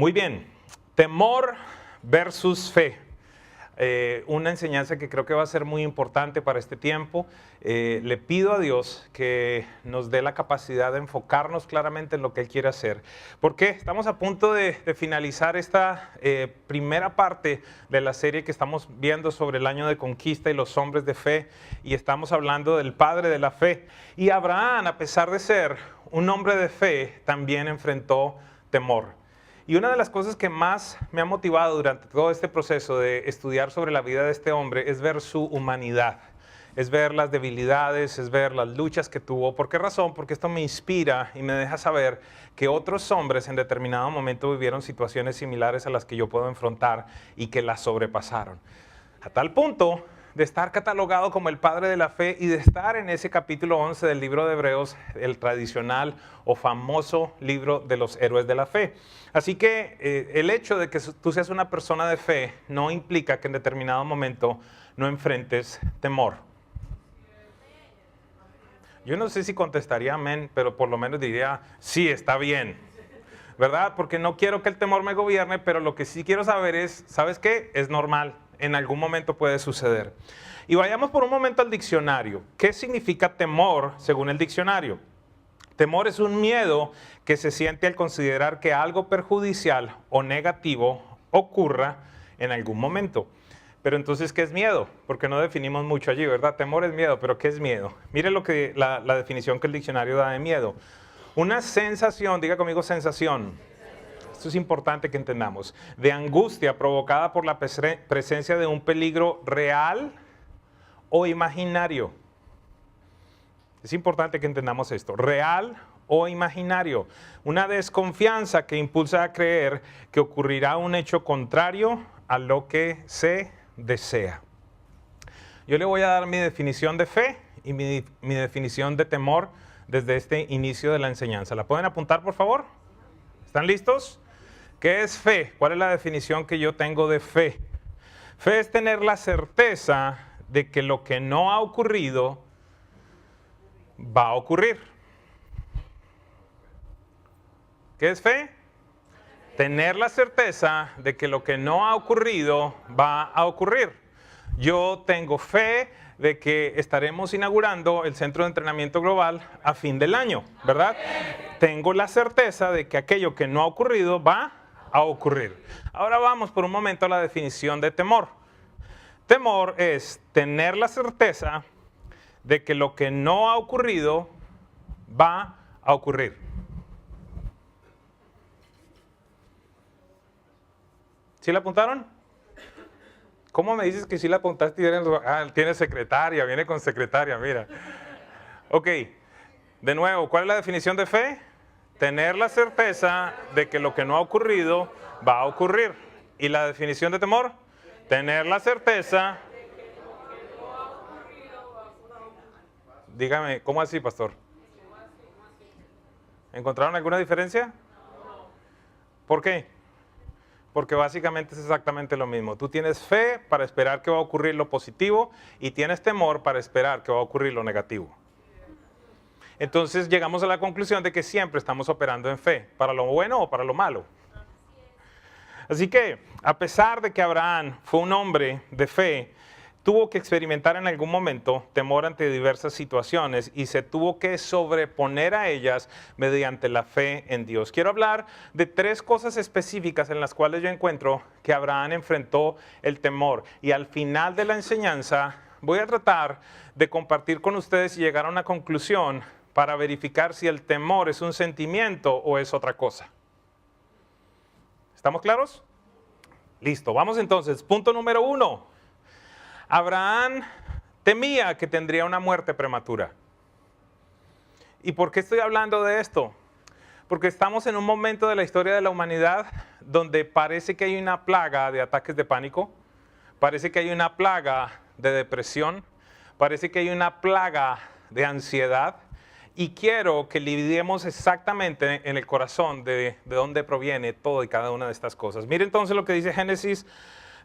Muy bien, temor versus fe. Una enseñanza que creo que va a ser muy importante para este tiempo. Le pido a Dios que nos dé la capacidad de enfocarnos claramente en lo que Él quiere hacer. Porque estamos a punto de finalizar esta primera parte de la serie que estamos viendo sobre el año de conquista y los hombres de fe. Y estamos hablando del padre de la fe. Y Abraham, a pesar de ser un hombre de fe, también enfrentó temor. Y una de las cosas que más me ha motivado durante todo este proceso de estudiar sobre la vida de este hombre es ver su humanidad, es ver las debilidades, es ver las luchas que tuvo. ¿Por qué razón? Porque esto me inspira y me deja saber que otros hombres en determinado momento vivieron situaciones similares a las que yo puedo enfrentar y que las sobrepasaron. A tal punto de estar catalogado como el padre de la fe y de estar en ese capítulo 11 del libro de Hebreos, el tradicional o famoso libro de los héroes de la fe. Así que el hecho de que tú seas una persona de fe no implica que en determinado momento no enfrentes temor. Yo no sé si contestaría amén, pero por lo menos diría, sí, está bien, ¿verdad? Porque no quiero que el temor me gobierne, pero lo que sí quiero saber es, ¿sabes qué? Es normal. En algún momento puede suceder. Y vayamos por un momento al diccionario. ¿Qué significa temor según el diccionario? Temor es un miedo que se siente al considerar que algo perjudicial o negativo ocurra en algún momento. Pero entonces, ¿qué es miedo? Porque no definimos mucho allí, ¿verdad? Temor es miedo, pero ¿qué es miedo? Mire lo que la definición que el diccionario da de miedo. Una sensación, diga conmigo sensación. Esto es importante que entendamos, de angustia provocada por la presencia de un peligro real o imaginario. Es importante que entendamos esto, real o imaginario. Una desconfianza que impulsa a creer que ocurrirá un hecho contrario a lo que se desea. Yo le voy a dar mi definición de fe y mi definición de temor desde este inicio de la enseñanza. ¿La pueden apuntar, por favor? ¿Están listos? ¿Qué es fe? ¿Cuál es la definición que yo tengo de fe? Fe es tener la certeza de que lo que no ha ocurrido va a ocurrir. ¿Qué es fe? Tener la certeza de que lo que no ha ocurrido va a ocurrir. Yo tengo fe de que estaremos inaugurando el Centro de Entrenamiento Global a fin del año, ¿verdad? Tengo la certeza de que aquello que no ha ocurrido va a ocurrir. Ahora vamos por un momento a la definición de temor. Temor es tener la certeza de que lo que no ha ocurrido va a ocurrir. ¿Sí la apuntaron? ¿Cómo me dices que sí la apuntaste? Tiene secretaria, viene con secretaria, mira. Ok, de nuevo, ¿cuál es la definición de fe? Tener la certeza de que lo que no ha ocurrido va a ocurrir. ¿Y la definición de temor? Tener la certeza. Dígame, ¿cómo así, pastor? ¿Encontraron alguna diferencia? ¿Por qué? Porque básicamente es exactamente lo mismo. Tú tienes fe para esperar que va a ocurrir lo positivo y tienes temor para esperar que va a ocurrir lo negativo. Entonces llegamos a la conclusión de que siempre estamos operando en fe, para lo bueno o para lo malo. Así que, a pesar de que Abraham fue un hombre de fe, tuvo que experimentar en algún momento temor ante diversas situaciones y se tuvo que sobreponer a ellas mediante la fe en Dios. Quiero hablar de 3 cosas específicas en las cuales yo encuentro que Abraham enfrentó el temor. Y al final de la enseñanza voy a tratar de compartir con ustedes y llegar a una conclusión para verificar si el temor es un sentimiento o es otra cosa. ¿Estamos claros? Listo, vamos entonces. Punto número 1. Abraham temía que tendría una muerte prematura. ¿Y por qué estoy hablando de esto? Porque estamos en un momento de la historia de la humanidad donde parece que hay una plaga de ataques de pánico, parece que hay una plaga de depresión, parece que hay una plaga de ansiedad. Y quiero que lidiemos exactamente en el corazón de dónde proviene todo y cada una de estas cosas. Mire entonces lo que dice Génesis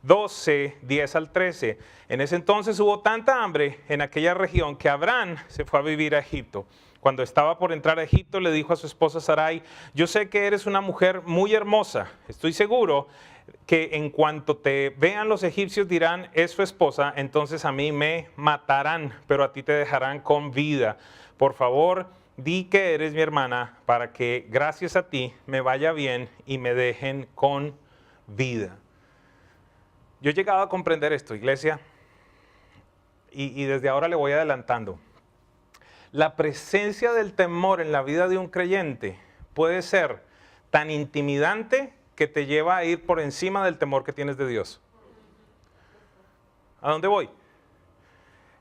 12, 10 al 13. En ese entonces hubo tanta hambre en aquella región que Abraham se fue a vivir a Egipto. cuando estaba por entrar a Egipto, le dijo a su esposa Sarai, yo sé que eres una mujer muy hermosa, estoy seguro que en cuanto te vean los egipcios dirán, es su esposa, entonces a mí me matarán, pero a ti te dejarán con vida. Por favor, di que eres mi hermana para que gracias a ti me vaya bien y me dejen con vida. Yo he llegado a comprender esto, iglesia, y desde ahora le voy adelantando. La presencia del temor en la vida de un creyente puede ser tan intimidante que te lleva a ir por encima del temor que tienes de Dios. ¿A dónde voy?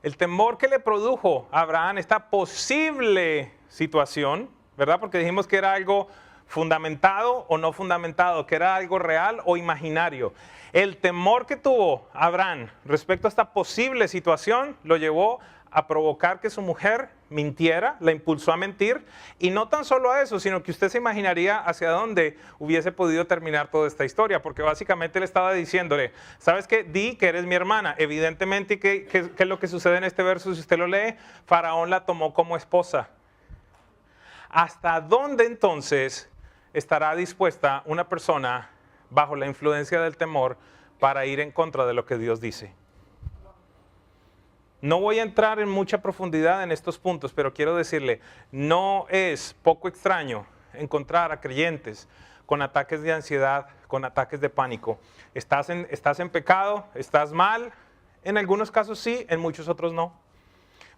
El temor que le produjo a Abraham esta posible situación, ¿verdad? Porque dijimos que era algo fundamentado o no fundamentado, que era algo real o imaginario. El temor que tuvo Abraham respecto a esta posible situación lo llevó a provocar que su mujer mintiera, la impulsó a mentir, y no tan solo a eso, sino que usted se imaginaría hacia dónde hubiese podido terminar toda esta historia, porque básicamente le estaba diciéndole, ¿sabes qué? Di que eres mi hermana. Evidentemente, ¿qué es lo que sucede en este verso? Si usted lo lee, Faraón la tomó como esposa. ¿Hasta dónde entonces estará dispuesta una persona bajo la influencia del temor para ir en contra de lo que Dios dice? No voy a entrar en mucha profundidad en estos puntos, pero quiero decirle, no es poco extraño encontrar a creyentes con ataques de ansiedad, con ataques de pánico. Estás en pecado, estás mal, en algunos casos sí, en muchos otros no.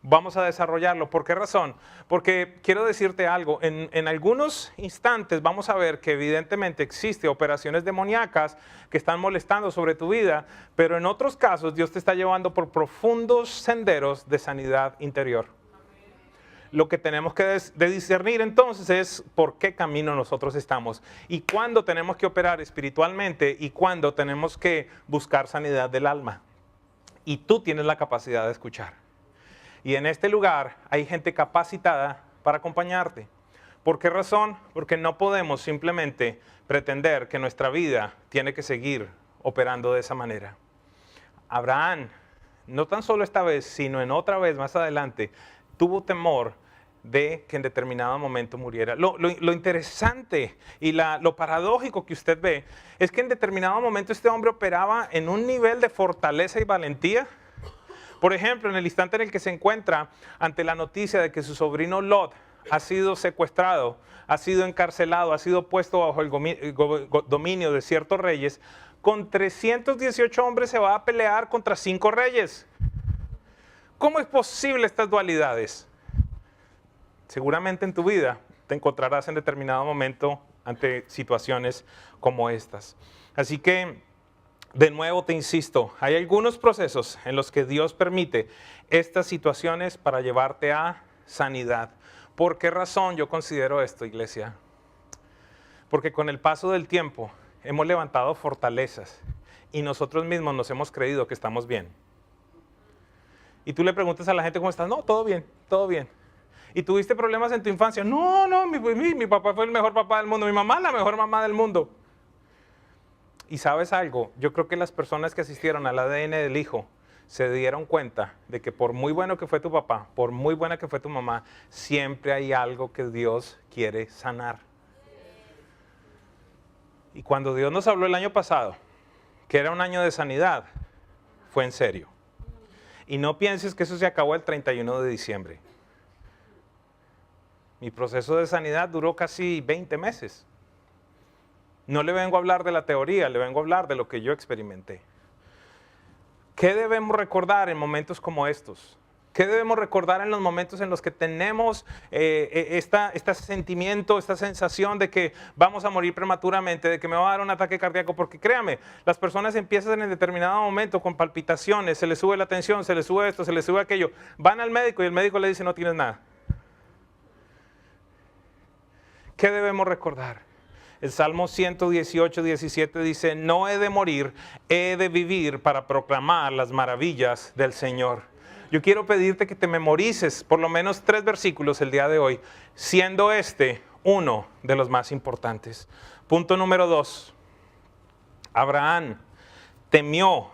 Vamos a desarrollarlo. ¿Por qué razón? Porque quiero decirte algo, en algunos instantes vamos a ver que evidentemente existen operaciones demoníacas que están molestando sobre tu vida, pero en otros casos Dios te está llevando por profundos senderos de sanidad interior. Lo que tenemos que discernir entonces es por qué camino nosotros estamos y cuándo tenemos que operar espiritualmente y cuándo tenemos que buscar sanidad del alma. Y tú tienes la capacidad de escuchar. Y en este lugar hay gente capacitada para acompañarte. ¿Por qué razón? Porque no podemos simplemente pretender que nuestra vida tiene que seguir operando de esa manera. Abraham, no tan solo esta vez, sino en otra vez más adelante, tuvo temor de que en determinado momento muriera. Lo interesante y lo paradójico que usted ve es que en determinado momento este hombre operaba en un nivel de fortaleza y valentía. Por ejemplo, en el instante en el que se encuentra ante la noticia de que su sobrino Lot ha sido secuestrado, ha sido encarcelado, ha sido puesto bajo el dominio de ciertos reyes, con 318 hombres se va a pelear contra 5 reyes. ¿Cómo es posible estas dualidades? Seguramente en tu vida te encontrarás en determinado momento ante situaciones como estas. Así que, de nuevo te insisto, hay algunos procesos en los que Dios permite estas situaciones para llevarte a sanidad. ¿Por qué razón yo considero esto, iglesia? Porque con el paso del tiempo hemos levantado fortalezas y nosotros mismos nos hemos creído que estamos bien. Y tú le preguntas a la gente cómo estás, no, todo bien, todo bien. ¿Y tuviste problemas en tu infancia? No, mi papá fue el mejor papá del mundo, mi mamá la mejor mamá del mundo. Y sabes algo, yo creo que las personas que asistieron al ADN del hijo se dieron cuenta de que por muy bueno que fue tu papá, por muy buena que fue tu mamá, siempre hay algo que Dios quiere sanar. Y cuando Dios nos habló el año pasado, que era un año de sanidad, fue en serio. Y no pienses que eso se acabó el 31 de diciembre. Mi proceso de sanidad duró casi 20 meses. No le vengo a hablar de la teoría, le vengo a hablar de lo que yo experimenté. ¿Qué debemos recordar en momentos como estos? ¿Qué debemos recordar en los momentos en los que tenemos este sentimiento, esta sensación de que vamos a morir prematuramente, de que me va a dar un ataque cardíaco? Porque créame, las personas empiezan en determinado momento con palpitaciones, se les sube la tensión, se les sube esto, se les sube aquello. Van al médico y el médico le dice no tienes nada. ¿Qué debemos recordar? El Salmo 118, 17 dice, no he de morir, he de vivir para proclamar las maravillas del Señor. Yo quiero pedirte que te memorices por lo menos 3 versículos el día de hoy, siendo este uno de los más importantes. Punto número 2. Abraham temió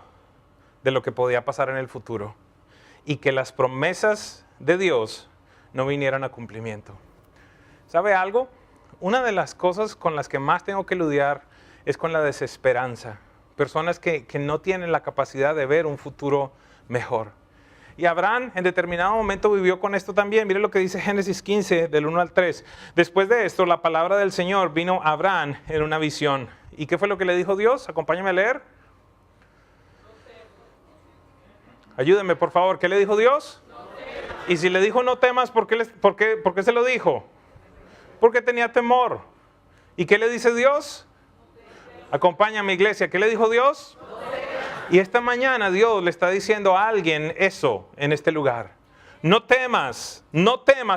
de lo que podía pasar en el futuro y que las promesas de Dios no vinieran a cumplimiento. ¿Sabe algo? Una de las cosas con las que más tengo que lidiar es con la desesperanza. Personas que no tienen la capacidad de ver un futuro mejor. Y Abraham en determinado momento vivió con esto también. Mire lo que dice Génesis 15, del 1 al 3. Después de esto, la palabra del Señor vino a Abraham en una visión. ¿Y qué fue lo que le dijo Dios? Acompáñame a leer. Ayúdenme, por favor. ¿Qué le dijo Dios? Y si le dijo no temas, ¿por qué se lo dijo? Porque tenía temor. ¿Y qué le dice Dios? Acompáñame, iglesia. ¿Qué le dijo Dios? Y esta mañana Dios le está diciendo a alguien eso en este lugar. No temas,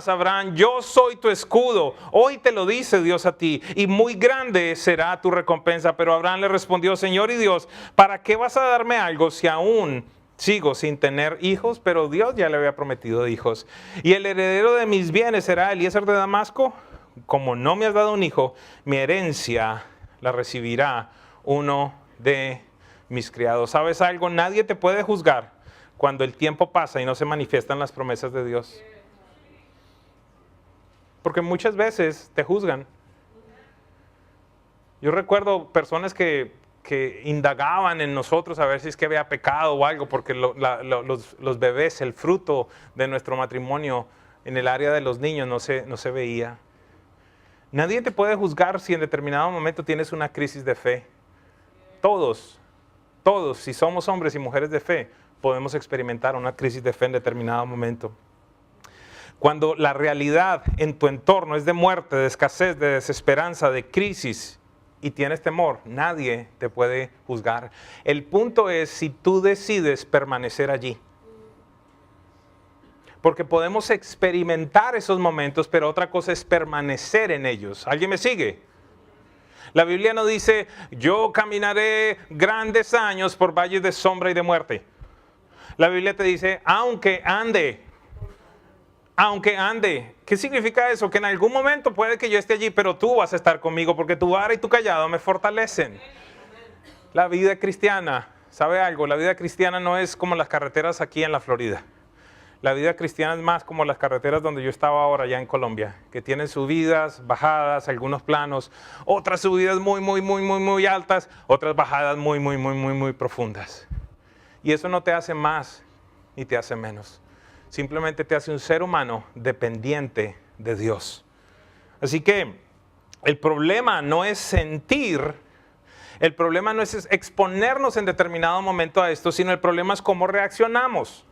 Abraham, yo soy tu escudo. Hoy te lo dice Dios a ti, y muy grande será tu recompensa. Pero Abraham le respondió, Señor y Dios, ¿para qué vas a darme algo si aún sigo sin tener hijos? Pero Dios ya le había prometido hijos. Y el heredero de mis bienes será Eliezer de Damasco. Como no me has dado un hijo, mi herencia la recibirá uno de mis criados. ¿Sabes algo? Nadie te puede juzgar cuando el tiempo pasa y no se manifiestan las promesas de Dios. Porque muchas veces te juzgan. Yo recuerdo personas que indagaban en nosotros a ver si es que había pecado o algo, porque los bebés, el fruto de nuestro matrimonio en el área de los niños no se veía. Nadie te puede juzgar si en determinado momento tienes una crisis de fe. Todos, si somos hombres y mujeres de fe, podemos experimentar una crisis de fe en determinado momento. Cuando la realidad en tu entorno es de muerte, de escasez, de desesperanza, de crisis, y tienes temor, nadie te puede juzgar. El punto es si tú decides permanecer allí. Porque podemos experimentar esos momentos, pero otra cosa es permanecer en ellos. ¿Alguien me sigue? La Biblia no dice, yo caminaré grandes años por valles de sombra y de muerte. La Biblia te dice, aunque ande. ¿Qué significa eso? Que en algún momento puede que yo esté allí, pero tú vas a estar conmigo porque tu vara y tu callado me fortalecen. La vida cristiana, ¿sabe algo? La vida cristiana no es como las carreteras aquí en la Florida. La vida cristiana es más como las carreteras donde yo estaba ahora ya en Colombia, que tienen subidas, bajadas, algunos planos, otras subidas muy altas, otras bajadas muy profundas. Y eso no te hace más ni te hace menos. Simplemente te hace un ser humano dependiente de Dios. Así que el problema no es sentir, el problema no es exponernos en determinado momento a esto, sino el problema es cómo reaccionamos.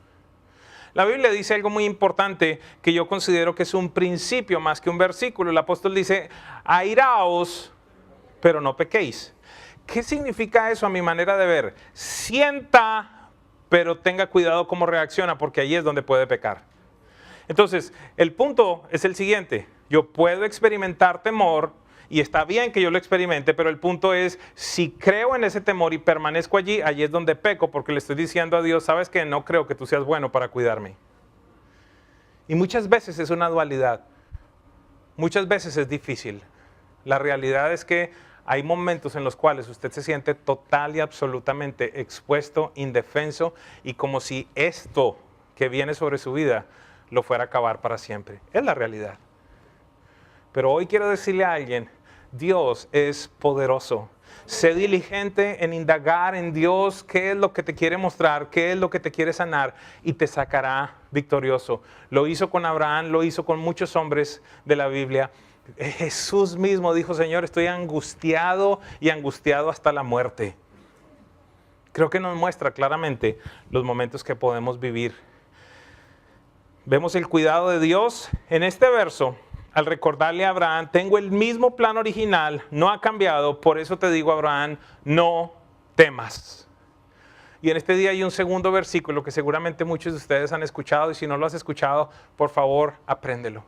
La Biblia dice algo muy importante que yo considero que es un principio más que un versículo. El apóstol dice, airaos, pero no pequéis. ¿Qué significa eso a mi manera de ver? Sienta, pero tenga cuidado cómo reacciona, porque ahí es donde puede pecar. Entonces, el punto es el siguiente. Yo puedo experimentar temor, y está bien que yo lo experimente, pero el punto es, si creo en ese temor y permanezco allí, allí es donde peco, porque le estoy diciendo a Dios, sabes que no creo que tú seas bueno para cuidarme. Y muchas veces es una dualidad. Muchas veces es difícil. La realidad es que hay momentos en los cuales usted se siente total y absolutamente expuesto, indefenso, y como si esto que viene sobre su vida lo fuera a acabar para siempre. Es la realidad. Pero hoy quiero decirle a alguien, Dios es poderoso. Sé diligente en indagar en Dios qué es lo que te quiere mostrar, qué es lo que te quiere sanar, y te sacará victorioso. Lo hizo con Abraham, lo hizo con muchos hombres de la Biblia. Jesús mismo dijo, Señor, estoy angustiado y angustiado hasta la muerte. Creo que nos muestra claramente los momentos que podemos vivir. Vemos el cuidado de Dios en este verso. Al recordarle a Abraham, tengo el mismo plan original, no ha cambiado, por eso te digo, Abraham, no temas. Y en este día hay un segundo versículo que seguramente muchos de ustedes han escuchado, y si no lo has escuchado, por favor, apréndelo.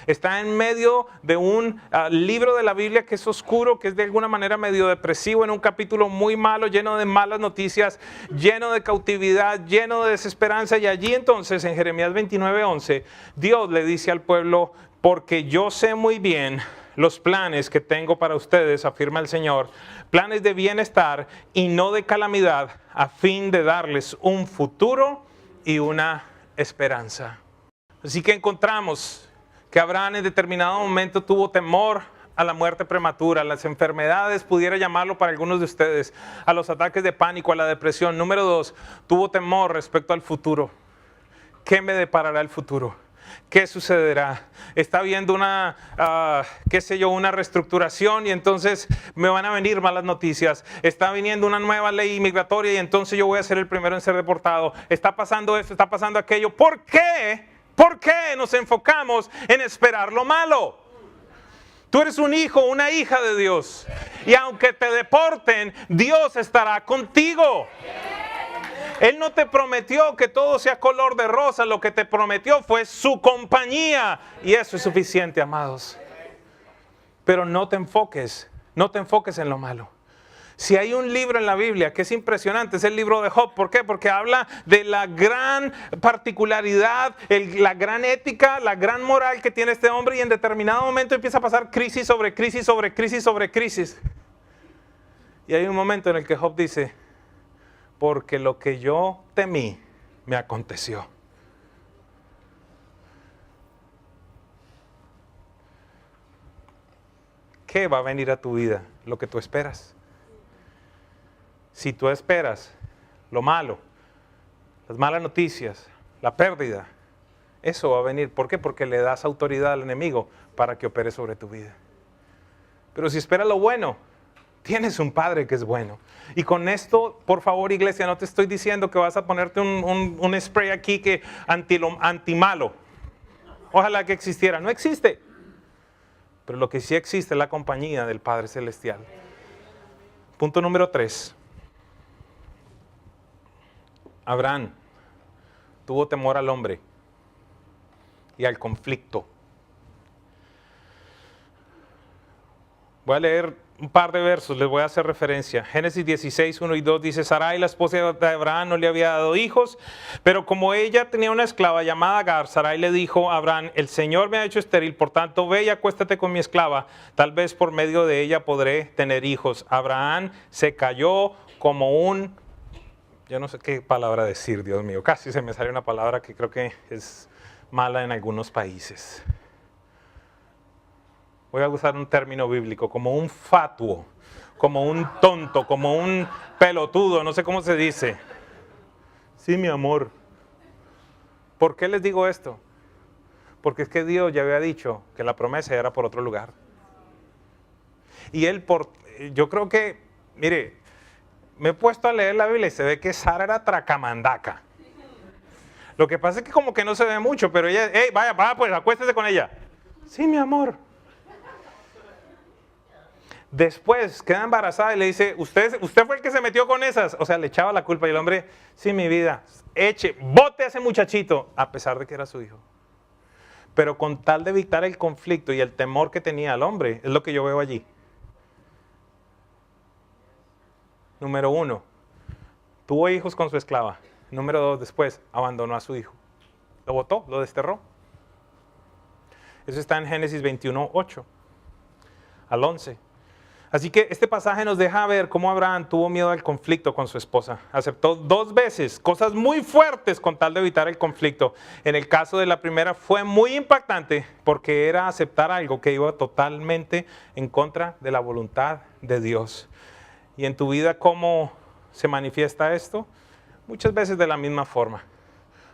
Está en medio de un libro de la Biblia que es oscuro, que es de alguna manera medio depresivo, en un capítulo muy malo, lleno de malas noticias, lleno de cautividad, lleno de desesperanza. Y allí entonces, en Jeremías 29:11, Dios le dice al pueblo, porque yo sé muy bien los planes que tengo para ustedes, afirma el Señor, planes de bienestar y no de calamidad, a fin de darles un futuro y una esperanza. Así que encontramos que Abraham en determinado momento tuvo temor a la muerte prematura, a las enfermedades, pudiera llamarlo para algunos de ustedes, a los ataques de pánico, a la depresión. Número 2, tuvo temor respecto al futuro. ¿Qué me deparará el futuro? ¿Qué sucederá? Está viendo una reestructuración y entonces me van a venir malas noticias. Está viniendo una nueva ley migratoria y entonces yo voy a ser el primero en ser deportado. Está pasando esto, está pasando aquello. ¿Por qué? ¿Por qué nos enfocamos en esperar lo malo? Tú eres un hijo, una hija de Dios. Y aunque te deporten, Dios estará contigo. Él no te prometió que todo sea color de rosa. Lo que te prometió fue su compañía. Y eso es suficiente, amados. Pero no te enfoques en lo malo. Si hay un libro en la Biblia que es impresionante, es el libro de Job. ¿Por qué? Porque habla de la gran particularidad, la gran ética, la gran moral que tiene este hombre y en determinado momento empieza a pasar crisis sobre crisis, sobre crisis, sobre crisis. Y hay un momento en el que Job dice, porque lo que yo temí me aconteció. ¿Qué va a venir a tu vida? Lo que tú esperas. Si tú esperas lo malo, las malas noticias, la pérdida, eso va a venir. ¿Por qué? Porque le das autoridad al enemigo para que opere sobre tu vida. Pero si esperas lo bueno, tienes un Padre que es bueno. Y con esto, por favor, iglesia, no te estoy diciendo que vas a ponerte un spray aquí que anti-malo. Ojalá que existiera. No existe. Pero lo que sí existe es la compañía del Padre Celestial. Punto número 3. Abraham tuvo temor al hombre y al conflicto. Voy a leer un par de versos, les voy a hacer referencia. Génesis 16, 1 y 2 dice, Sarai, la esposa de Abraham, no le había dado hijos, pero como ella tenía una esclava llamada Agar, Sarai le dijo a Abraham, el Señor me ha hecho estéril, por tanto ve y acuéstate con mi esclava, tal vez por medio de ella podré tener hijos. Abraham se cayó como yo no sé qué palabra decir, Dios mío, casi se me sale una palabra que creo que es mala en algunos países. Voy a usar un término bíblico, como un fatuo, como un tonto, como un pelotudo, no sé cómo se dice. Sí, mi amor. ¿Por qué les digo esto? Porque es que Dios ya había dicho que la promesa era por otro lugar. Y yo creo que, mire, me he puesto a leer la Biblia y se ve que Sara era tracamandaca. Lo que pasa es que como que no se ve mucho, pero ella, hey, vaya, pues acuéstese con ella. Sí, mi amor. Después queda embarazada y le dice, usted fue el que se metió con esas. O sea, le echaba la culpa y el hombre, sí, mi vida, bote a ese muchachito, a pesar de que era su hijo. Pero con tal de evitar el conflicto y el temor que tenía el hombre, es lo que yo veo allí. Número 1, tuvo hijos con su esclava. Número 2, después abandonó a su hijo. Lo botó, lo desterró. Eso está en Génesis 21, 8 al 11. Así que este pasaje nos deja ver cómo Abraham tuvo miedo al conflicto con su esposa. Aceptó 2 veces cosas muy fuertes con tal de evitar el conflicto. En el caso de la primera fue muy impactante porque era aceptar algo que iba totalmente en contra de la voluntad de Dios. Y en tu vida, ¿cómo se manifiesta esto? Muchas veces de la misma forma.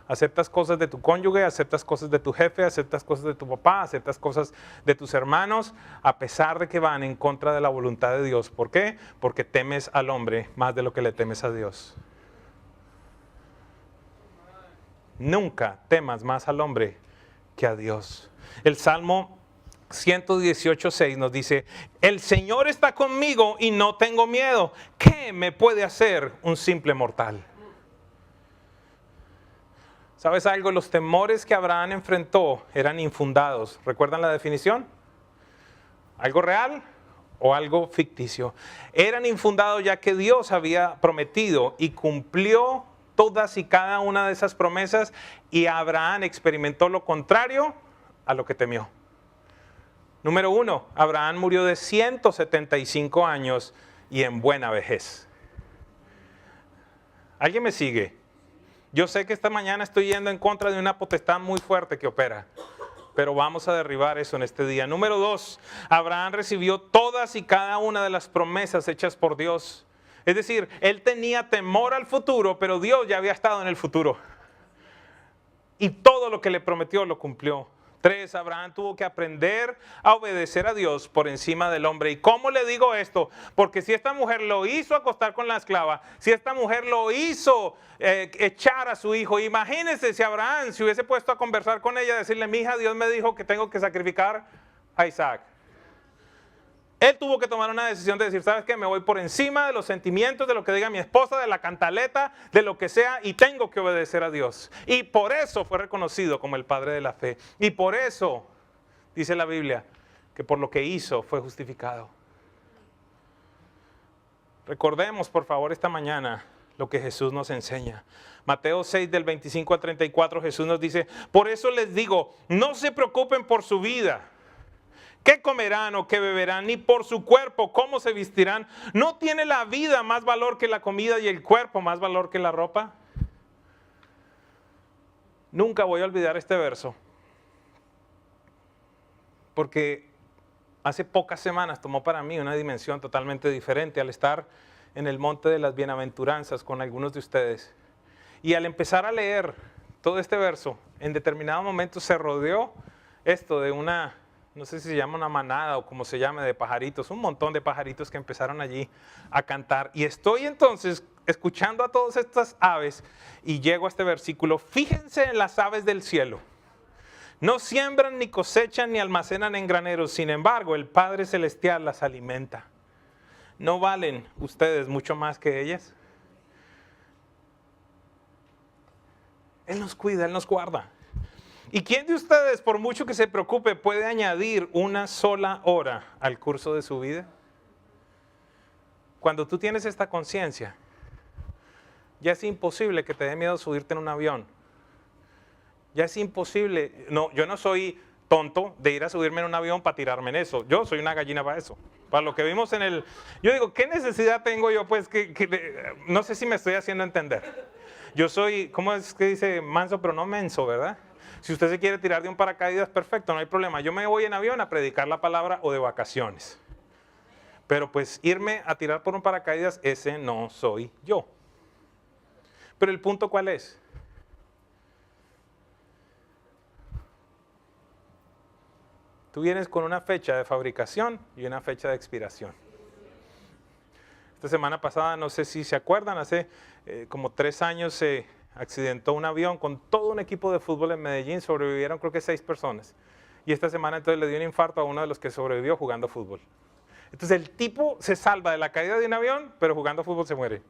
Aceptas cosas de tu cónyuge, aceptas cosas de tu jefe, aceptas cosas de tu papá, aceptas cosas de tus hermanos, a pesar de que van en contra de la voluntad de Dios. ¿Por qué? Porque temes al hombre más de lo que le temes a Dios. Nunca temas más al hombre que a Dios. El Salmo 118:6 nos dice, el Señor está conmigo y no tengo miedo. ¿Qué me puede hacer un simple mortal? ¿Sabes algo? Los temores que Abraham enfrentó eran infundados. ¿Recuerdan la definición? ¿Algo real o algo ficticio? Eran infundados ya que Dios había prometido y cumplió todas y cada una de esas promesas y Abraham experimentó lo contrario a lo que temió. Número 1, Abraham murió de 175 años y en buena vejez. ¿Alguien me sigue? Yo sé que esta mañana estoy yendo en contra de una potestad muy fuerte que opera, pero vamos a derribar eso en este día. Número 2, Abraham recibió todas y cada una de las promesas hechas por Dios. Es decir, él tenía temor al futuro, pero Dios ya había estado en el futuro. Y todo lo que le prometió lo cumplió. 3, Abraham tuvo que aprender a obedecer a Dios por encima del hombre. ¿Y cómo le digo esto? Porque si esta mujer lo hizo acostar con la esclava, si esta mujer lo hizo echar a su hijo, imagínense si Abraham se hubiese puesto a conversar con ella, decirle, mija, Dios me dijo que tengo que sacrificar a Isaac. Él tuvo que tomar una decisión de decir, ¿sabes qué? Me voy por encima de los sentimientos, de lo que diga mi esposa, de la cantaleta, de lo que sea, y tengo que obedecer a Dios. Y por eso fue reconocido como el padre de la fe. Y por eso, dice la Biblia, que por lo que hizo fue justificado. Recordemos, por favor, esta mañana lo que Jesús nos enseña. Mateo 6, del 25 al 34, Jesús nos dice, por eso les digo, no se preocupen por su vida. ¿Qué comerán o qué beberán? Ni por su cuerpo, ¿cómo se vestirán? ¿No tiene la vida más valor que la comida y el cuerpo más valor que la ropa? Nunca voy a olvidar este verso, porque hace pocas semanas tomó para mí una dimensión totalmente diferente al estar en el monte de las bienaventuranzas con algunos de ustedes. Y al empezar a leer todo este verso, en determinado momento se rodeó esto de una... no sé si se llama una manada o como se llame, de pajaritos, un montón de pajaritos que empezaron allí a cantar. Y estoy entonces escuchando a todas estas aves y llego a este versículo. Fíjense en las aves del cielo. No siembran, ni cosechan, ni almacenan en graneros. Sin embargo, el Padre Celestial las alimenta. ¿No valen ustedes mucho más que ellas? Él nos cuida, Él nos guarda. ¿Y quién de ustedes, por mucho que se preocupe, puede añadir una sola hora al curso de su vida? Cuando tú tienes esta conciencia, ya es imposible que te dé miedo subirte en un avión. Ya es imposible. No, yo no soy tonto de ir a subirme en un avión para tirarme en eso. Yo soy una gallina para eso. Para lo que vimos en el... Yo digo, ¿qué necesidad tengo yo? Pues no sé si me estoy haciendo entender. Yo soy, ¿cómo es que dice? Manso, pero no menso, ¿verdad? Si usted se quiere tirar de un paracaídas, perfecto, no hay problema. Yo me voy en avión a predicar la palabra o de vacaciones. Pero pues irme a tirar por un paracaídas, ese no soy yo. Pero el punto, ¿cuál es? Tú vienes con una fecha de fabricación y una fecha de expiración. Esta semana pasada, no sé si se acuerdan, hace como 3 años se accidentó un avión con todo un equipo de fútbol en Medellín, sobrevivieron creo que 6 personas. Y esta semana entonces le dio un infarto a uno de los que sobrevivió jugando fútbol. Entonces el tipo se salva de la caída de un avión, pero jugando fútbol se muere.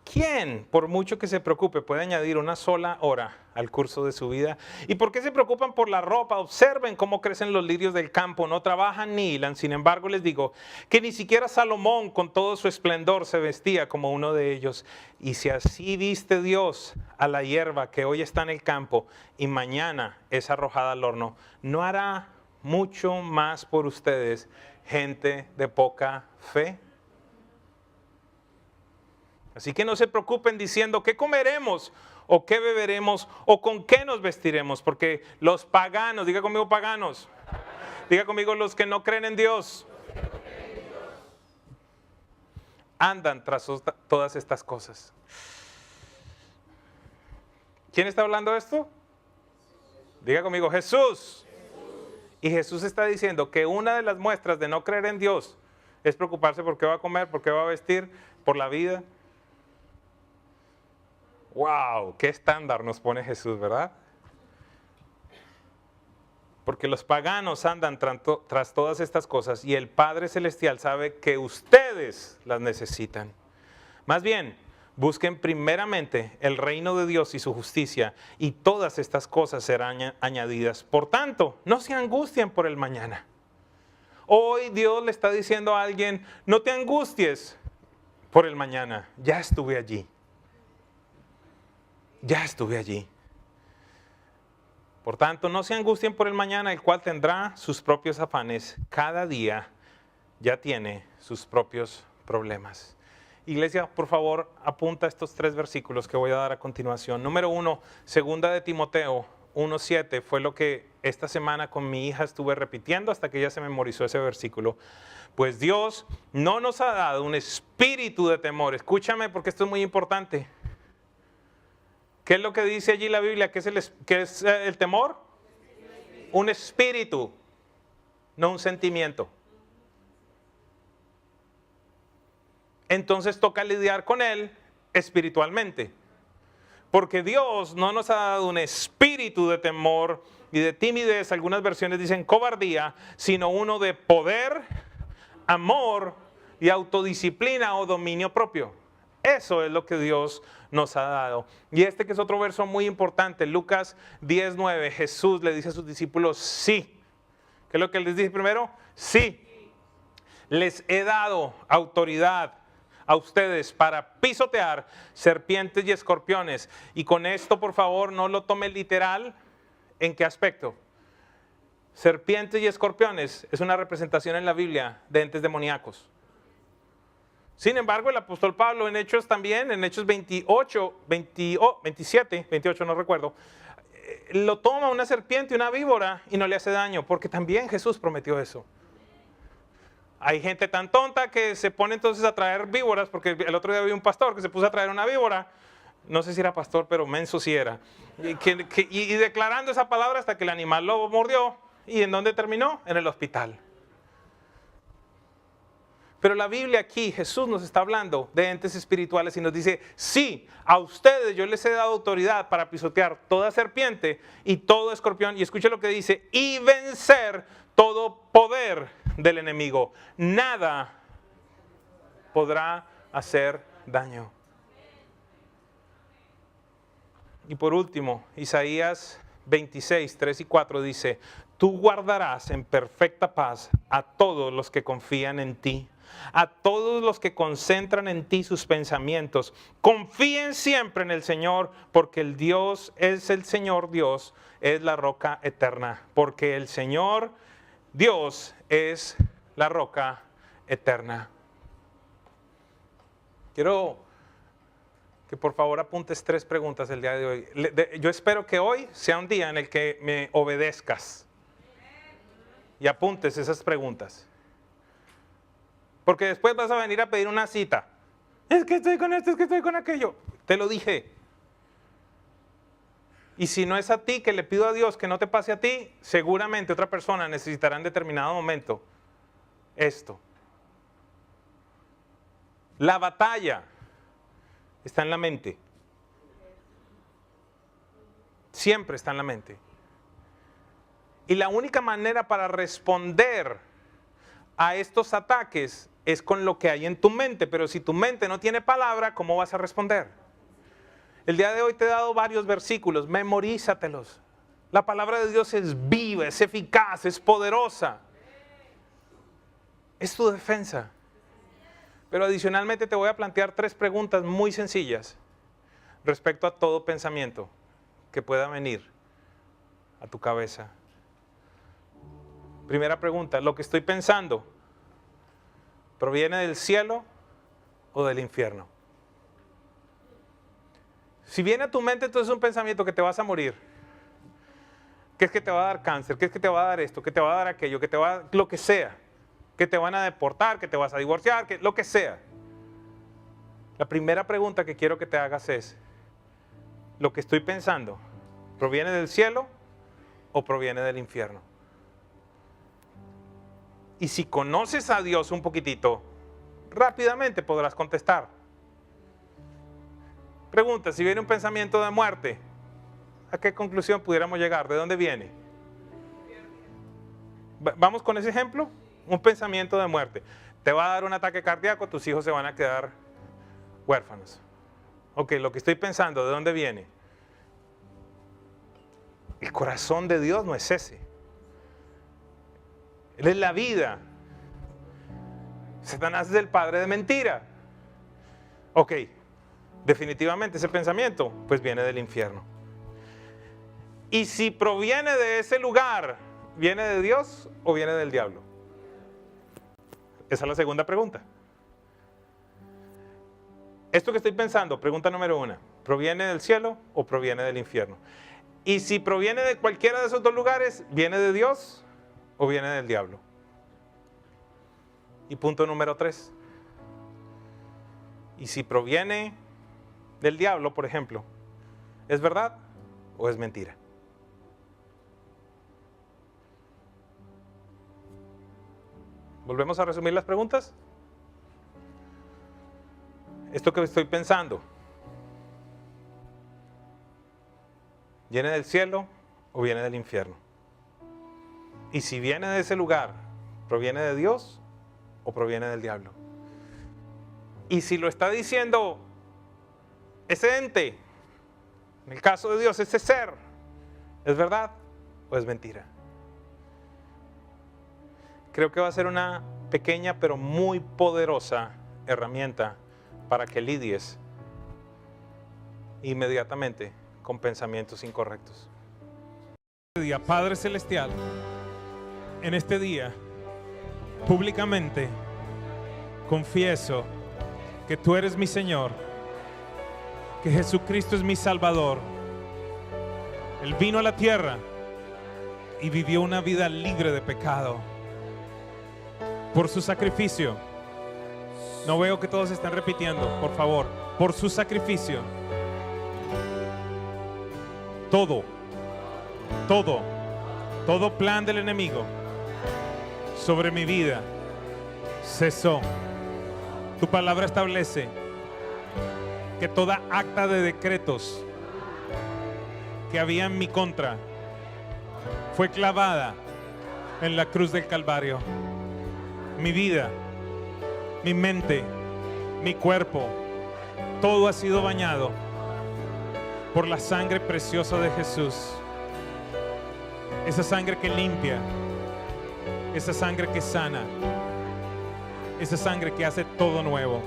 ¿Quién, por mucho que se preocupe, puede añadir una sola hora al curso de su vida? ¿Y por qué se preocupan por la ropa? Observen cómo crecen los lirios del campo, no trabajan ni hilan. Sin embargo, les digo que ni siquiera Salomón con todo su esplendor se vestía como uno de ellos. Y si así viste Dios a la hierba que hoy está en el campo y mañana es arrojada al horno, ¿no hará mucho más por ustedes, gente de poca fe? Así que no se preocupen diciendo qué comeremos o qué beberemos o con qué nos vestiremos, porque los paganos, diga conmigo paganos, diga conmigo los que no creen en Dios, andan tras todas estas cosas. ¿Quién está hablando de esto? Diga conmigo Jesús. Y Jesús está diciendo que una de las muestras de no creer en Dios es preocuparse por qué va a comer, por qué va a vestir, por la vida. ¡Wow! ¡Qué estándar nos pone Jesús!, ¿verdad? Porque los paganos andan tras todas estas cosas y el Padre Celestial sabe que ustedes las necesitan. Más bien, busquen primeramente el reino de Dios y su justicia y todas estas cosas serán añadidas. Por tanto, no se angustien por el mañana. Hoy Dios le está diciendo a alguien, no te angusties por el mañana, ya estuve allí. Ya estuve allí. Por tanto, no se angustien por el mañana, el cual tendrá sus propios afanes. Cada día ya tiene sus propios problemas. Iglesia, por favor, apunta estos 3 versículos que voy a dar a continuación. Número 1, segunda de Timoteo 1:7, fue lo que esta semana con mi hija estuve repitiendo hasta que ella se memorizó ese versículo. Pues Dios no nos ha dado un espíritu de temor. Escúchame porque esto es muy importante. ¿Qué es lo que dice allí la Biblia? ¿Qué es el temor? Un espíritu, no un sentimiento. Entonces toca lidiar con él espiritualmente. Porque Dios no nos ha dado un espíritu de temor y de timidez, algunas versiones dicen cobardía, sino uno de poder, amor y autodisciplina o dominio propio. Eso es lo que Dios nos ha dado. Y este que es otro verso muy importante, Lucas 10:9, Jesús le dice a sus discípulos, sí. ¿Qué es lo que él les dice primero? Sí. Les he dado autoridad a ustedes para pisotear serpientes y escorpiones. Y con esto, por favor, no lo tome literal. ¿En qué aspecto? Serpientes y escorpiones es una representación en la Biblia de entes demoníacos. Sin embargo, el apóstol Pablo en Hechos también, en Hechos 28, no recuerdo, lo toma una serpiente y una víbora y no le hace daño, porque también Jesús prometió eso. Hay gente tan tonta que se pone entonces a traer víboras, porque el otro día vi un pastor que se puso a traer una víbora, no sé si era pastor, pero menso sí era, y declarando esa palabra hasta que el animal lo mordió. ¿Y en dónde terminó? En el hospital. Pero la Biblia aquí, Jesús nos está hablando de entes espirituales y nos dice, sí, a ustedes yo les he dado autoridad para pisotear toda serpiente y todo escorpión. Y escuche lo que dice, y vencer todo poder del enemigo. Nada podrá hacer daño. Y por último, Isaías 26, 3 y 4 dice, tú guardarás en perfecta paz a todos los que confían en ti, a todos los que concentran en ti sus pensamientos. Confíen siempre en el Señor, porque el Dios es el Señor Dios, es la roca eterna. Porque el Señor Dios es la roca eterna. Quiero que por favor apuntes 3 preguntas el día de hoy. Yo espero que hoy sea un día en el que me obedezcas y apuntes esas preguntas. Porque después vas a venir a pedir una cita. Es que estoy con esto, es que estoy con aquello. Te lo dije. Y si no es a ti que le pido a Dios que no te pase a ti, seguramente otra persona necesitará en determinado momento esto. La batalla está en la mente. Siempre está en la mente. Y la única manera para responder a estos ataques es con lo que hay en tu mente. Pero si tu mente no tiene palabra, ¿cómo vas a responder? El día de hoy te he dado varios versículos, memorízatelos. La palabra de Dios es viva, es eficaz, es poderosa. Es tu defensa. Pero adicionalmente te voy a plantear 3 preguntas muy sencillas respecto a todo pensamiento que pueda venir a tu cabeza. Primera pregunta, ¿lo que estoy pensando proviene del cielo o del infierno? Si viene a tu mente entonces un pensamiento que te vas a morir, que es que te va a dar cáncer, que es que te va a dar esto, que te va a dar aquello, que te va a dar lo que sea, que te van a deportar, que te vas a divorciar, que lo que sea. La primera pregunta que quiero que te hagas es, ¿lo que estoy pensando proviene del cielo o proviene del infierno? Y si conoces a Dios un poquitito, rápidamente podrás contestar. Pregunta, si viene un pensamiento de muerte, ¿a qué conclusión pudiéramos llegar? ¿De dónde viene? Vamos con ese ejemplo. Un pensamiento de muerte. Te va a dar un ataque cardíaco, tus hijos se van a quedar huérfanos. Ok, lo que estoy pensando, ¿de dónde viene? El corazón de Dios no es ese. Él es la vida. Satanás es el padre de mentira. Ok, definitivamente ese pensamiento pues viene del infierno. Y si proviene de ese lugar, ¿viene de Dios o viene del diablo? Esa es la segunda pregunta. esto que estoy pensando, pregunta número 1, ¿proviene del cielo o proviene del infierno? Y si proviene de cualquiera de esos dos lugares, ¿viene de Dios o viene del diablo? Y punto número 3, y si proviene del diablo, por ejemplo, ¿es verdad o es mentira? ¿Volvemos a resumir las preguntas? Esto que estoy pensando, ¿viene del cielo o viene del infierno? Y si viene de ese lugar, ¿proviene de Dios o proviene del diablo? Y si lo está diciendo ese ente, en el caso de Dios, ese ser, ¿es verdad o es mentira? Creo que va a ser una pequeña pero muy poderosa herramienta para que lidies inmediatamente con pensamientos incorrectos. Padre Celestial, en este día, públicamente, confieso que tú eres mi Señor, que Jesucristo es mi Salvador. Él vino a la tierra y vivió una vida libre de pecado. Por su sacrificio, no veo que todos están repitiendo, por favor, por su sacrificio, todo plan del enemigo sobre mi vida cesó. Tu palabra establece que toda acta de decretos que había en mi contra fue clavada en la cruz del Calvario. Mi vida, mi mente, mi cuerpo, todo ha sido bañado por la sangre preciosa de Jesús. Esa sangre que limpia, esa sangre que sana, esa sangre que hace todo nuevo.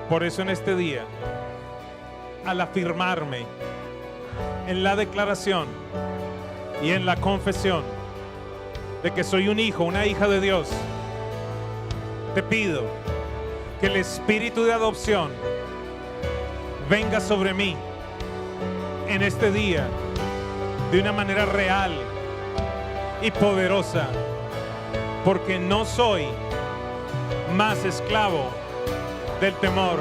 Por eso en este día, al afirmarme en la declaración y en la confesión de que soy un hijo, una hija de Dios, te pido que el espíritu de adopción venga sobre mí en este día de una manera real y poderosa, porque no soy más esclavo del temor.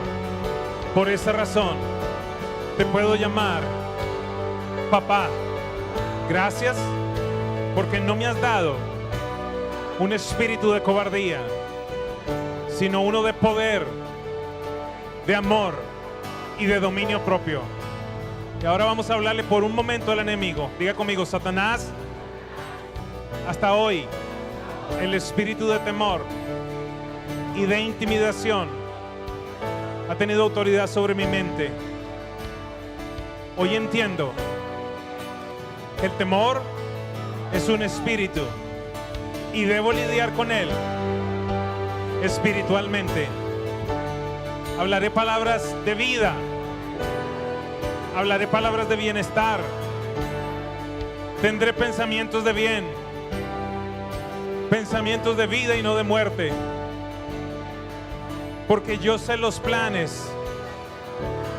Por esa razón te puedo llamar papá. Gracias porque no me has dado un espíritu de cobardía, sino uno de poder, de amor y de dominio propio. Y ahora vamos a hablarle por un momento al enemigo. Diga conmigo: Satanás, hasta hoy el espíritu de temor y de intimidación ha tenido autoridad sobre mi mente. Hoy entiendo que el temor es un espíritu y debo lidiar con él espiritualmente. Hablaré palabras de vida, hablaré palabras de bienestar, tendré pensamientos de bien, pensamientos de vida y no de muerte, porque yo sé los planes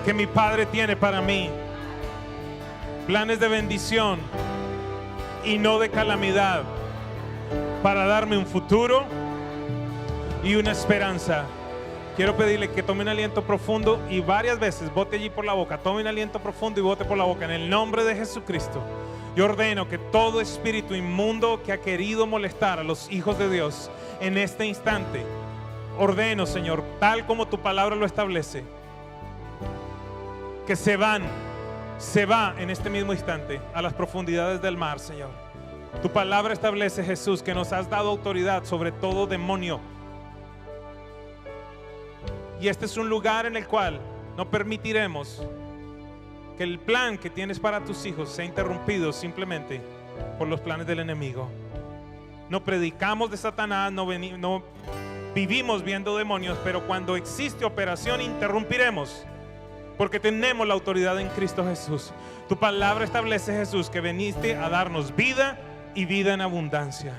que mi Padre tiene para mí, planes de bendición y no de calamidad, para darme un futuro y una esperanza. Quiero pedirle que tome un aliento profundo y varias veces bote allí por la boca. Tome un aliento profundo y bote por la boca. En el nombre de Jesucristo, yo ordeno que todo espíritu inmundo que ha querido molestar a los hijos de Dios en este instante, ordeno, Señor, tal como tu palabra lo establece, que se va en este mismo instante a las profundidades del mar, Señor. Tu palabra establece, Jesús, que nos has dado autoridad sobre todo demonio. Y este es un lugar en el cual no permitiremos que el plan que tienes para tus hijos sea interrumpido simplemente por los planes del enemigo. No predicamos de Satanás, no vivimos viendo demonios, pero cuando existe operación interrumpiremos, porque tenemos la autoridad en Cristo Jesús. Tu palabra establece, Jesús, que viniste a darnos vida y vida en abundancia.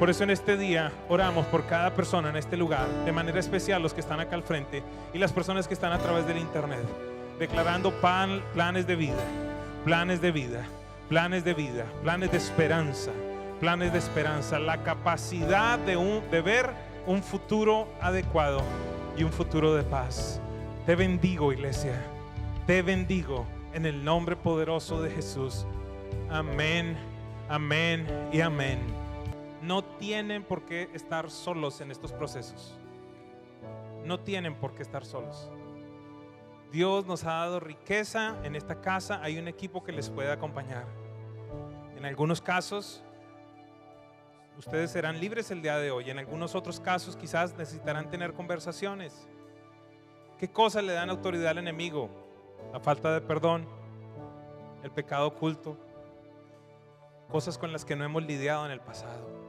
Por eso en este día oramos por cada persona en este lugar, de manera especial los que están acá al frente y las personas que están a través del internet, declarando planes de vida, planes de vida, planes de vida, planes de esperanza, planes de esperanza, la capacidad de ver un futuro adecuado y un futuro de paz. Te bendigo, iglesia, te bendigo en el nombre poderoso de Jesús. Amén, amén y amén. No tienen por qué estar solos en estos procesos. No tienen por qué estar solos. Dios nos ha dado riqueza en esta casa. Hay un equipo que les puede acompañar. En algunos casos, ustedes serán libres el día de hoy. En algunos otros casos, quizás necesitarán tener conversaciones. ¿Qué cosas le dan autoridad al enemigo? La falta de perdón, el pecado oculto, cosas con las que no hemos lidiado en el pasado.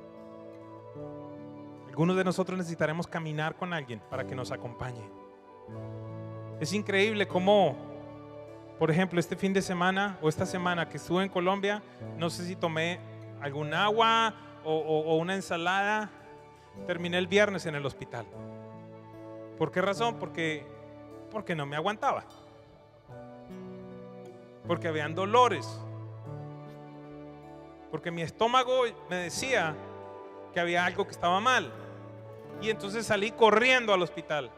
Algunos de nosotros necesitaremos caminar con alguien para que nos acompañe. Es increíble cómo, por ejemplo, este fin de semana o esta semana que estuve en Colombia, no sé si tomé algún agua o una ensalada, terminé el viernes en el hospital. ¿Por qué razón? Porque no me aguantaba. Porque habían dolores. Porque mi estómago me decía que había algo que estaba mal. Y entonces salí corriendo al hospital.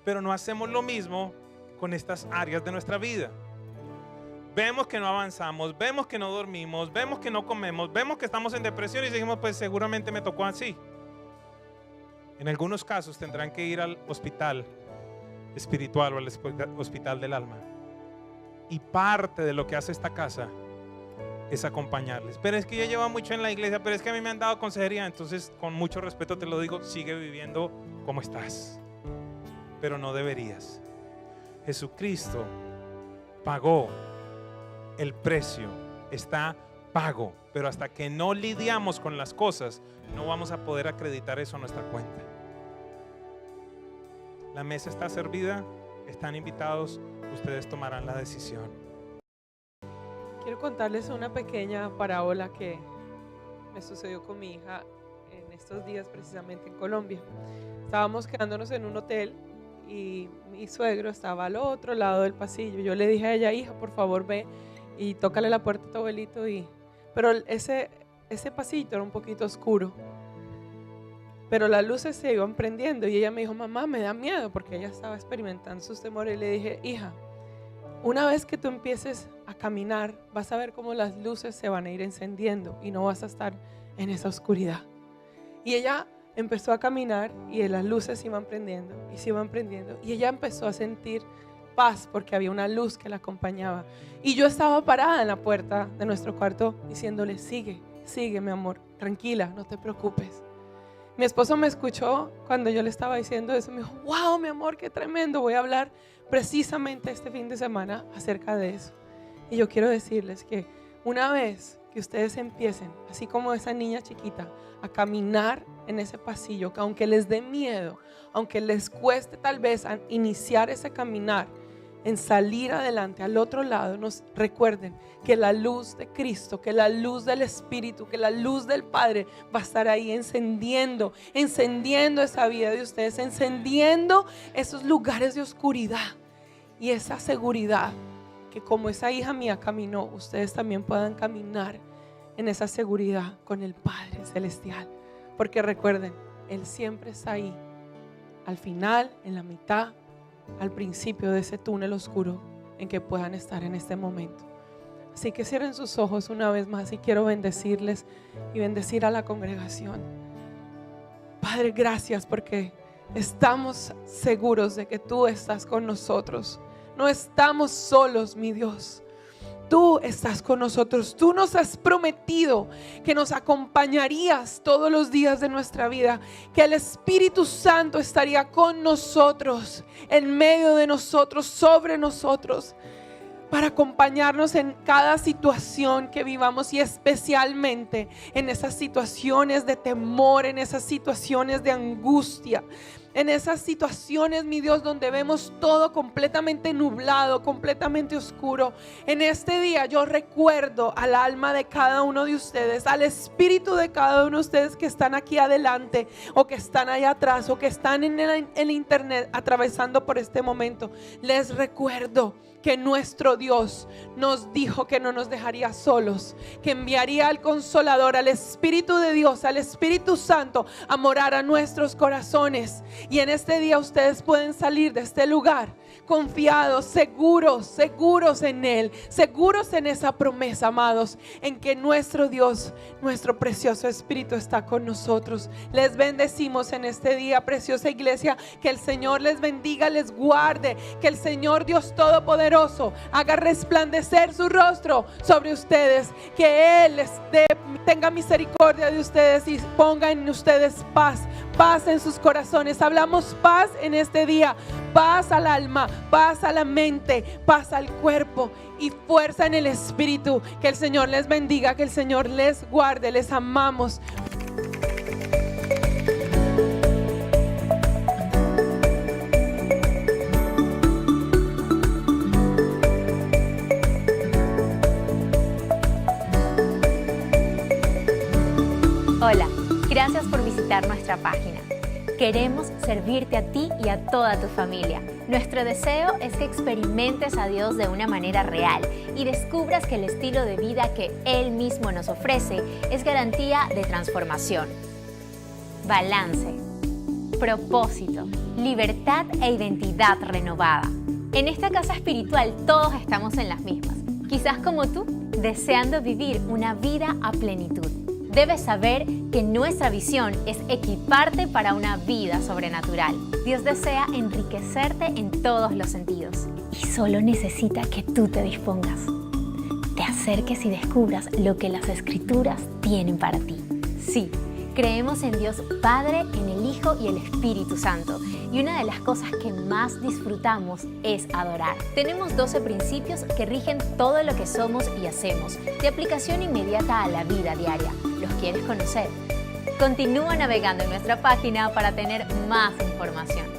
Pero no hacemos lo mismo con estas áreas de nuestra vida. Vemos que no avanzamos, vemos que no dormimos, vemos que no comemos, vemos que estamos en depresión y seguimos, pues seguramente me tocó así. En algunos casos tendrán que ir al hospital espiritual o al hospital del alma. Y parte de lo que hace esta casa es acompañarles. Pero es que yo llevo mucho en la iglesia, pero es que a mí me han dado consejería. Entonces, con mucho respeto te lo digo, sigue viviendo como estás, pero no deberías. Jesucristo pagó el precio, está pago, pero hasta que no lidiamos con las cosas, no vamos a poder acreditar eso a nuestra cuenta. La mesa está servida, están invitados, ustedes tomarán la decisión. Quiero contarles una pequeña parábola que me sucedió con mi hija en estos días precisamente en Colombia. Estábamos quedándonos en un hotel y mi suegro estaba al otro lado del pasillo. Yo le dije a ella, hija, por favor ve y tócale la puerta a tu abuelito. Pero ese pasillito era un poquito oscuro, pero las luces se iban prendiendo y ella me dijo, mamá, me da miedo, porque ella estaba experimentando sus temores. Y le dije, hija, una vez que tú empieces a caminar, vas a ver cómo las luces se van a ir encendiendo y no vas a estar en esa oscuridad. Y ella empezó a caminar y las luces se iban prendiendo y se iban prendiendo. Y ella empezó a sentir paz porque había una luz que la acompañaba. Y yo estaba parada en la puerta de nuestro cuarto diciéndole, sigue, sigue mi amor, tranquila, no te preocupes. Mi esposo me escuchó cuando yo le estaba diciendo eso. Me dijo, wow, mi amor, qué tremendo. Voy a hablar precisamente este fin de semana acerca de eso. Y yo quiero decirles que una vez que ustedes empiecen, así como esa niña chiquita, a caminar en ese pasillo, que aunque les dé miedo, aunque les cueste tal vez iniciar ese caminar, en salir adelante al otro lado, nos recuerden que la luz de Cristo, que la luz del Espíritu, que la luz del Padre va a estar ahí encendiendo esa vida de ustedes, encendiendo esos lugares de oscuridad y esa seguridad, que como esa hija mía caminó, ustedes también puedan caminar en esa seguridad con el Padre Celestial, porque recuerden, Él siempre está ahí, al final, en la mitad, al principio de ese túnel oscuro en que puedan estar en este momento. Así que cierren sus ojos una vez más y quiero bendecirles y bendecir a la congregación. Padre, gracias porque estamos seguros de que tú estás con nosotros. No estamos solos, mi Dios. Tú estás con nosotros. Tú nos has prometido que nos acompañarías todos los días de nuestra vida, que el Espíritu Santo estaría con nosotros, en medio de nosotros, sobre nosotros, para acompañarnos en cada situación que vivamos y especialmente en esas situaciones de temor, en esas situaciones de angustia, en esas situaciones, mi Dios, donde vemos todo completamente nublado, completamente oscuro. En este día yo recuerdo al alma de cada uno de ustedes, al espíritu de cada uno de ustedes que están aquí adelante o que están allá atrás o que están en el internet atravesando por este momento. Les recuerdo que nuestro Dios nos dijo que no nos dejaría solos, que enviaría al Consolador, al Espíritu de Dios, al Espíritu Santo a morar a nuestros corazones. Y en este día ustedes pueden salir de este lugar confiados, seguros en Él, seguros en esa promesa, amados, en que nuestro Dios, nuestro precioso Espíritu está con nosotros. Les bendecimos en este día, preciosa iglesia, que el Señor les bendiga, les guarde, que el Señor Dios Todopoderoso haga resplandecer su rostro sobre ustedes, que Él tenga misericordia de ustedes y ponga en ustedes paz en sus corazones. Hablamos paz en este día, paz al alma, paz a la mente, paz al cuerpo y fuerza en el espíritu. Que el Señor les bendiga, que el Señor les guarde, les amamos. Hola, gracias por visitar nuestra página. Queremos servirte a ti y a toda tu familia. Nuestro deseo es que experimentes a Dios de una manera real y descubras que el estilo de vida que Él mismo nos ofrece es garantía de transformación, balance, propósito, libertad e identidad renovada. En esta casa espiritual todos estamos en las mismas. Quizás como tú, deseando vivir una vida a plenitud. Debes saber que nuestra visión es equiparte para una vida sobrenatural. Dios desea enriquecerte en todos los sentidos y solo necesita que tú te dispongas, te acerques y descubras lo que las Escrituras tienen para ti. Sí, creemos en Dios Padre, en el Hijo y el Espíritu Santo. Y una de las cosas que más disfrutamos es adorar. Tenemos 12 principios que rigen todo lo que somos y hacemos, de aplicación inmediata a la vida diaria. ¿Los quieres conocer? Continúa navegando en nuestra página para tener más información.